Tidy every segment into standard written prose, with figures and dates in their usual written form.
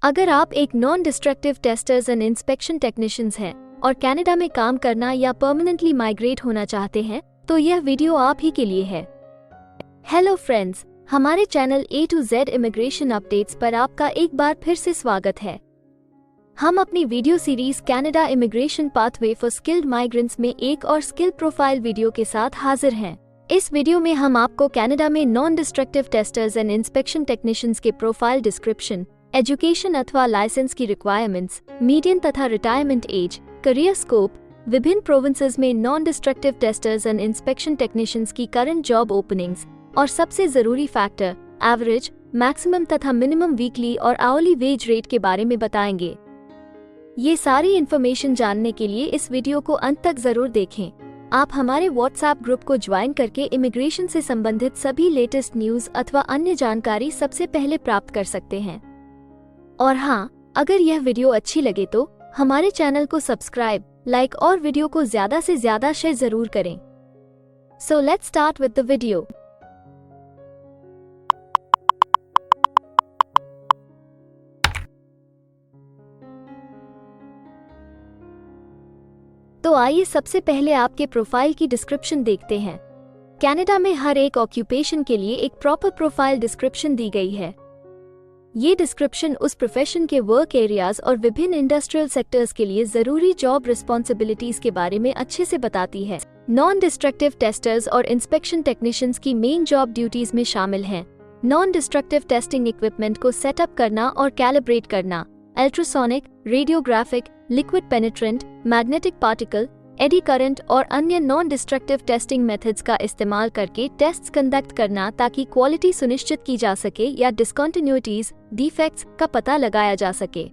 अगर आप एक non destructive testers and inspection technicians हैं और कनाडा में काम करना या परमानेंटली माइग्रेट होना चाहते हैं तो यह वीडियो आप ही के लिए है। हेलो फ्रेंड्स, हमारे channel A to Z immigration updates पर आपका एक बार फिर से स्वागत है। हम अपनी video series Canada immigration pathway for skilled migrants में एक और स्किल प्रोफाइल वीडियो के साथ हाजिर हैं। इस वीडियो में हम आपको कनाडा में non destructive testers and inspection technicians के प्रोफाइल डिस्क्रिप्शन, एजुकेशन अथवा लाइसेंस की रिक्वायरमेंट्स, मीडियन तथा रिटायरमेंट एज, करियर स्कोप, विभिन्न प्रोविंसेस में non destructive testers and inspection technicians की करंट जॉब ओपनिंग्स और सबसे जरूरी फैक्टर एवरेज, मैक्सिमम तथा मिनिमम वीकली और आवरली वेज रेट के बारे में बताएंगे। ये सारी इन्फॉर्मेशन जानने के लिए इस वीडियो को अंत तक जरूर देखें। आप हमारे व्हाट्सएप ग्रुप को ज्वाइन करके इमिग्रेशन से संबंधित सभी लेटेस्ट न्यूज अथवा अन्य जानकारी सबसे पहले प्राप्त कर सकते हैं। और हाँ, अगर यह वीडियो अच्छी लगे तो हमारे चैनल को सब्सक्राइब, लाइक और वीडियो को ज्यादा से ज्यादा शेयर जरूर करें। So let's start with the video. तो आइए सबसे पहले आपके प्रोफाइल की डिस्क्रिप्शन देखते हैं। कनाडा में हर एक ऑक्यूपेशन के लिए एक प्रॉपर प्रोफाइल डिस्क्रिप्शन दी गई है। ये डिस्क्रिप्शन उस प्रोफेशन के वर्क एरियाज और विभिन्न इंडस्ट्रियल सेक्टर्स के लिए जरूरी जॉब रिस्पॉन्सिबिलिटीज के बारे में अच्छे से बताती है। नॉन डिस्ट्रक्टिव टेस्टर्स और इंस्पेक्शन टेक्नीशियंस की मेन जॉब ड्यूटीज में शामिल हैं नॉन डिस्ट्रक्टिव टेस्टिंग इक्विपमेंट को सेटअप करना और कैलिब्रेट करना, ultrasonic, radiographic, liquid penetrant, magnetic particle, eddy current और अन्य नॉन डिस्ट्रक्टिव टेस्टिंग मेथड्स का इस्तेमाल करके टेस्ट्स कंडक्ट करना ताकि क्वालिटी सुनिश्चित की जा सके या डिसकंटिन्यूटीज, डिफेक्ट्स का पता लगाया जा सके।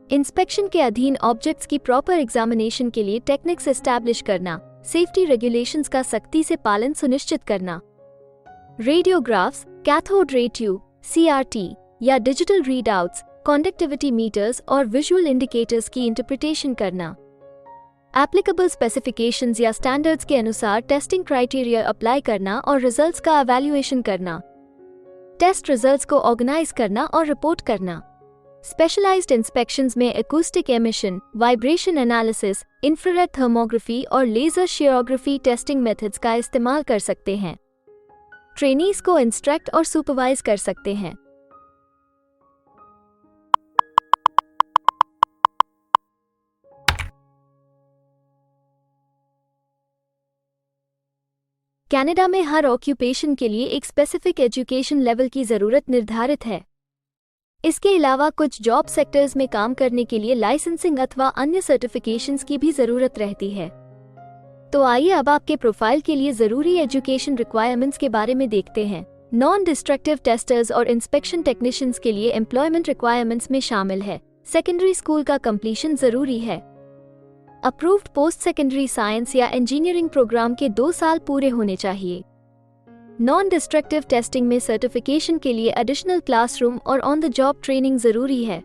इंस्पेक्शन के अधीन ऑब्जेक्ट्स की प्रॉपर एग्जामिनेशन के लिए टेक्निक्स एस्टैब्लिश करना, सेफ्टी रेगुलेशंस का सख्ती से पालन सुनिश्चित करना। Radiographs, cathode ray tube, CRT या डिजिटल रीडआउट्स, कंडक्टिविटी मीटर्स और विजुअल इंडिकेटर्स की इंटरप्रिटेशन करना। एप्लीकेबल स्पेसिफिकेशंस या स्टैंडर्ड्स के अनुसार टेस्टिंग क्राइटेरिया अप्लाई करना और रिजल्ट्स का एवैल्यूएशन करना। टेस्ट रिजल्ट्स को ऑर्गेनाइज करना और रिपोर्ट करना। स्पेशलाइज्ड इंस्पेक्शंस में acoustic emission, vibration analysis, infrared thermography और लेजर शेयरोग्राफी टेस्टिंग मेथड्स का इस्तेमाल कर सकते हैं। ट्रेनीज को इंस्ट्रक्ट और सुपरवाइज कर सकते हैं। कनाडा में हर ऑक्यूपेशन के लिए एक स्पेसिफिक एजुकेशन लेवल की जरूरत निर्धारित है। इसके अलावा कुछ जॉब सेक्टर्स में काम करने के लिए लाइसेंसिंग अथवा अन्य सर्टिफिकेशंस की भी जरूरत रहती है। तो आइए अब आपके प्रोफाइल के लिए जरूरी एजुकेशन रिक्वायरमेंट्स के बारे में देखते हैं। नॉन डिस्ट्रक्टिव टेस्टर्स और इंस्पेक्शन टेक्नीशियंस के लिए एम्प्लॉयमेंट रिक्वायरमेंट्स में शामिल है सेकेंडरी स्कूल का कंप्लीशन जरूरी है। अप्रूव्ड पोस्ट सेकेंडरी साइंस या इंजीनियरिंग प्रोग्राम के 2 साल पूरे होने चाहिए। नॉन डिस्ट्रक्टिव टेस्टिंग में सर्टिफिकेशन के लिए एडिशनल क्लासरूम और ऑन द जॉब ट्रेनिंग जरूरी है।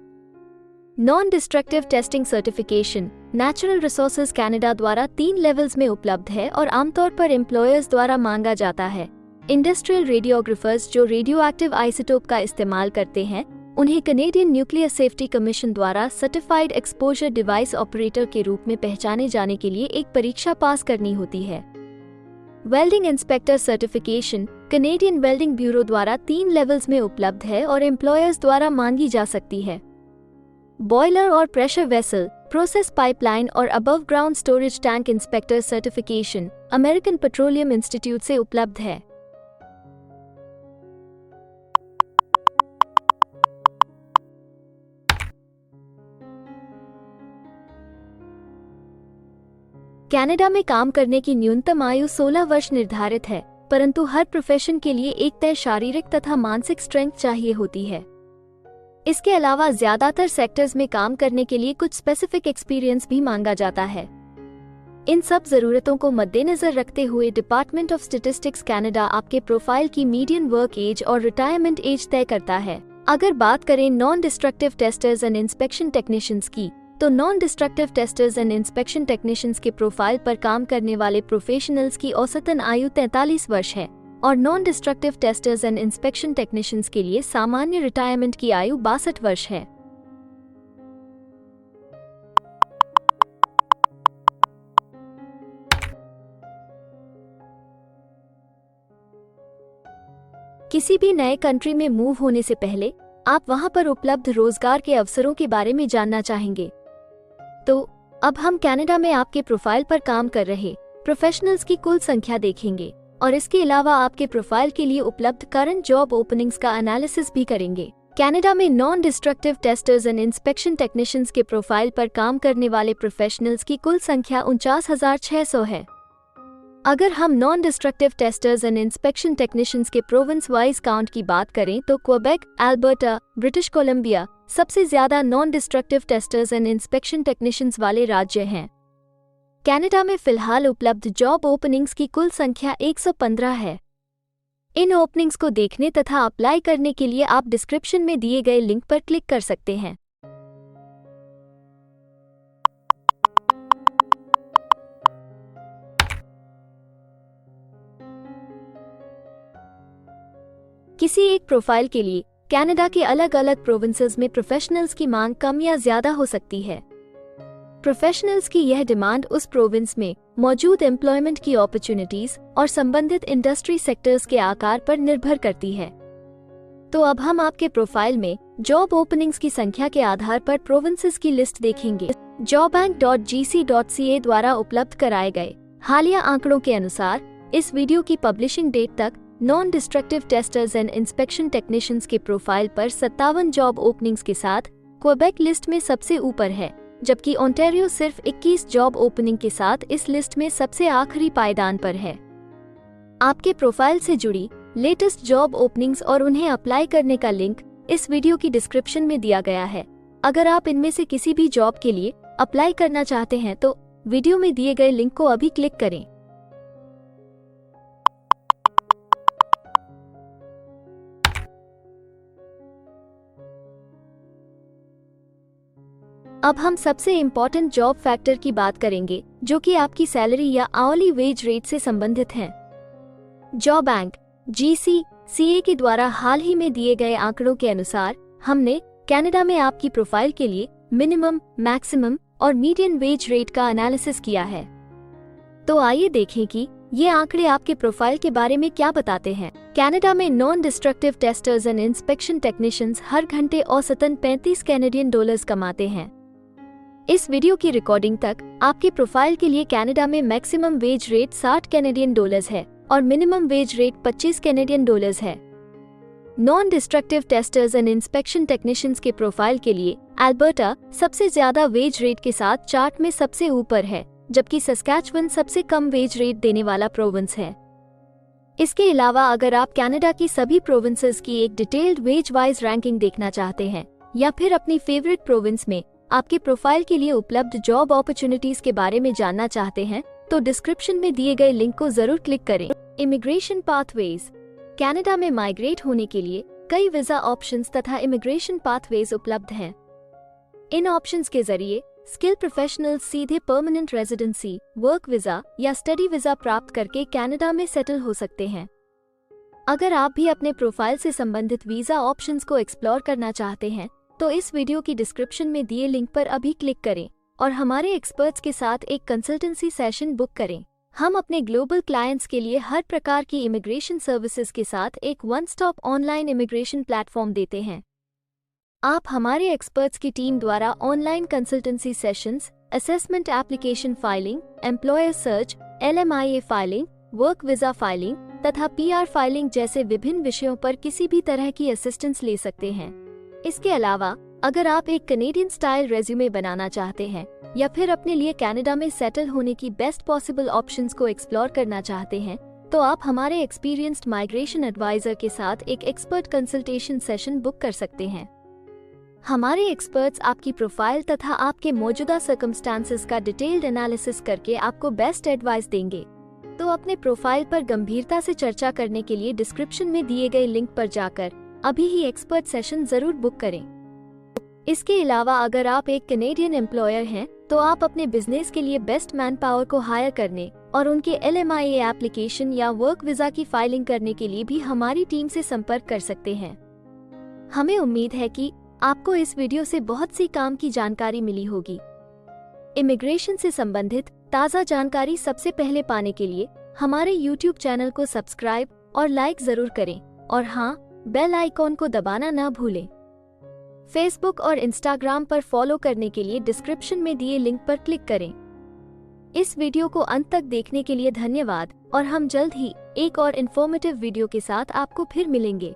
Non destructive testing certification natural resources Canada द्वारा 3 लेवल्स में उपलब्ध है और आमतौर पर एम्प्लॉयर्स द्वारा मांगा जाता है। इंडस्ट्रियल रेडियोग्राफर्स जो रेडियो एक्टिव आइसोटोप का इस्तेमाल करते हैं उन्हें कनेडियन न्यूक्लियर सेफ्टी कमीशन द्वारा सर्टिफाइड एक्सपोजर डिवाइस ऑपरेटर के रूप में पहचाने जाने के लिए एक परीक्षा पास करनी होती है। Welding inspector certification Canadian welding bureau द्वारा 3 लेवल्स में उपलब्ध है और एम्प्लॉयर्स द्वारा मांगी जा सकती है। बॉयलर और प्रेशर वेसल, प्रोसेस पाइपलाइन और above ground storage tank inspector certification American petroleum institute से उपलब्ध है। कनाडा में काम करने की न्यूनतम आयु 16 वर्ष निर्धारित है, परंतु हर प्रोफेशन के लिए एक तय शारीरिक तथा मानसिक स्ट्रेंथ चाहिए होती है। इसके अलावा ज्यादातर सेक्टर्स में काम करने के लिए कुछ स्पेसिफिक एक्सपीरियंस भी मांगा जाता है। इन सब जरूरतों को मद्देनजर रखते हुए डिपार्टमेंट ऑफ स्टैटिस्टिक्स कनाडा आपके प्रोफाइल की मीडियन वर्क एज और रिटायरमेंट एज तय करता है। अगर बात करें non destructive testers and inspection technicians की, तो non destructive testers and inspection technicians के प्रोफाइल पर काम करने वाले प्रोफेशनल्स की औसतन आयु 43 वर्ष है और non destructive testers and inspection technicians के लिए सामान्य रिटायरमेंट की आयु 62 वर्ष है। किसी भी नए कंट्री में मूव होने से पहले आप वहां पर उपलब्ध रोजगार के अवसरों के बारे में जानना चाहेंगे। तो अब हम कनाडा में आपके प्रोफाइल पर काम कर रहे प्रोफेशनल्स की कुल संख्या देखेंगे और इसके अलावा आपके प्रोफाइल के लिए उपलब्ध करंट जॉब ओपनिंग्स का एनालिसिस भी करेंगे। कनाडा में non destructive testers and inspection technicians के प्रोफाइल पर काम करने वाले प्रोफेशनल्स की कुल संख्या 49,600 है। अगर हम non destructive testers and inspection technicians के प्रोविंस वाइज काउंट की बात करें तो क्वेबेक, अल्बर्टा, ब्रिटिश कोलंबिया सबसे ज्यादा non destructive testers and inspection technicians वाले राज्य हैं। कनाडा में फिलहाल उपलब्ध जॉब ओपनिंग्स की कुल संख्या 115 है। इन ओपनिंग्स को देखने तथा अप्लाई करने के लिए आप डिस्क्रिप्शन में दिए गए लिंक पर क्लिक कर सकते हैं। किसी एक प्रोफाइल के लिए कनाडा के अलग अलग प्रोविंसेस में प्रोफेशनल्स की मांग कम या ज्यादा हो सकती है। प्रोफेशनल्स की यह डिमांड उस प्रोविंस में मौजूद एम्प्लॉयमेंट की अपॉर्चुनिटीज और संबंधित इंडस्ट्री सेक्टर्स के आकार पर निर्भर करती है। तो अब हम आपके प्रोफाइल में जॉब ओपनिंग्स की संख्या के आधार पर प्रोविंसेस की लिस्ट देखेंगे। jobbank.gc.ca द्वारा उपलब्ध कराए गए हालिया आंकड़ों के अनुसार इस वीडियो की पब्लिशिंग डेट तक non destructive testers and inspection technicians के प्रोफाइल पर 57 जॉब ओपनिंग्स के साथ क्वेबेक लिस्ट में सबसे ऊपर है, जबकि ओंटारियो सिर्फ 21 जॉब ओपनिंग के साथ इस लिस्ट में सबसे आखिरी पायदान पर है। आपके प्रोफाइल से जुड़ी लेटेस्ट जॉब ओपनिंग्स और उन्हें अप्लाई करने का लिंक इस वीडियो की डिस्क्रिप्शन में दिया गया है। अगर आप इनमें से किसी भी जॉब के लिए अप्लाई करना चाहते हैं तो वीडियो में दिए गए लिंक को अभी क्लिक करें। अब हम सबसे इम्पोर्टेंट जॉब फैक्टर की बात करेंगे, जो कि आपकी सैलरी या आवरली वेज रेट से संबंधित हैं। जॉब बैंक GCCA के द्वारा हाल ही में दिए गए आंकड़ों के अनुसार हमने कनाडा में आपकी प्रोफाइल के लिए मिनिमम, मैक्सिमम और मीडियन वेज रेट का एनालिसिस किया है। तो आइए देखें कि ये आंकड़े आपके प्रोफाइल के बारे में क्या बताते हैं। कनाडा में non destructive testers and inspection technicians हर घंटे औसतन 35 कैनेडियन डॉलर्स कमाते हैं। इस वीडियो की रिकॉर्डिंग तक आपके प्रोफाइल के लिए कनाडा में maximum wage rate 60 Canadian dollars है और minimum wage rate 25 Canadian dollars है। Non destructive testers and inspection technicians के प्रोफाइल के लिए अल्बर्टा सबसे ज्यादा वेज रेट के साथ चार्ट में सबसे ऊपर है, जबकि सस्कैचुअन सबसे कम वेज रेट देने वाला प्रोविंस है। इसके अलावा अगर आप कनाडा की सभी प्रोविंसेस की एक डिटेल्ड वेज वाइज रैंकिंग देखना चाहते हैं या फिर अपनी फेवरेट प्रोविंस में आपके प्रोफाइल के लिए उपलब्ध जॉब अपॉर्चुनिटीज के बारे में जानना चाहते हैं तो डिस्क्रिप्शन में दिए गए लिंक को जरूर क्लिक करें। Immigration pathways. कनाडा में माइग्रेट होने के लिए कई वीजा ऑप्शंस तथा इमिग्रेशन पाथवेज उपलब्ध हैं। इन ऑप्शंस के जरिए स्किल प्रोफेशनल्स सीधे परमानेंट रेजिडेंसी, वर्क वीजा या स्टडी वीजा प्राप्त करके कनाडा में सेटल हो सकते हैं। अगर आप भी अपने प्रोफाइल से संबंधित वीजा ऑप्शंस को एक्सप्लोर करना चाहते हैं तो इस वीडियो की डिस्क्रिप्शन में दिए लिंक पर अभी क्लिक करें और हमारे एक्सपर्ट्स के साथ एक कंसल्टेंसी सेशन बुक करें। हम अपने ग्लोबल क्लाइंट्स के लिए हर प्रकार की इमिग्रेशन सर्विसेज के साथ एक one stop online immigration platform देते हैं। आप हमारे एक्सपर्ट्स की टीम द्वारा online consultancy sessions, assessment application filing, employer search, LMIA filing, work visa filing तथा PR फाइलिंग जैसे विभिन्न विषयों पर किसी भी तरह की असिस्टेंस ले सकते हैं। इसके अलावा अगर आप एक कनेडियन स्टाइल रेज्यूमे बनाना चाहते हैं या फिर अपने लिए कनाडा में सेटल होने की बेस्ट पॉसिबल ऑप्शंस को एक्सप्लोर करना चाहते हैं तो आप हमारे एक्सपीरियंस्ड माइग्रेशन एडवाइजर के साथ एक एक्सपर्ट कंसल्टेशन सेशन बुक कर सकते हैं। हमारे एक्सपर्ट्स आपकी प्रोफाइल तथा आपके मौजूदा सर्कमस्टांसेस का डिटेल्ड एनालिसिस करके आपको बेस्ट एडवाइस देंगे। तो अपने प्रोफाइल पर गंभीरता से चर्चा करने के लिए डिस्क्रिप्शन में दिए गए लिंक पर जाकर अभी ही एक्सपर्ट सेशन जरूर बुक करें। इसके अलावा अगर आप एक कनेडियन एम्प्लॉयर हैं तो आप अपने बिजनेस के लिए बेस्ट मैन पावर को हायर करने और उनके LMIA एप्लीकेशन या वर्क वीजा की फाइलिंग करने के लिए भी हमारी टीम से संपर्क कर सकते हैं। हमें उम्मीद है कि आपको इस वीडियो से बहुत सी काम की जानकारी मिली होगी। इमिग्रेशन से संबंधित ताज़ा जानकारी सबसे पहले पाने के लिए हमारे YouTube चैनल को सब्सक्राइब और लाइक जरूर करें और हाँ, बेल आइकॉन को दबाना ना भूलें। फेसबुक और इंस्टाग्राम पर फॉलो करने के लिए डिस्क्रिप्शन में दिए लिंक पर क्लिक करें। इस वीडियो को अंत तक देखने के लिए धन्यवाद और हम जल्द ही एक और इन्फॉर्मेटिव वीडियो के साथ आपको फिर मिलेंगे।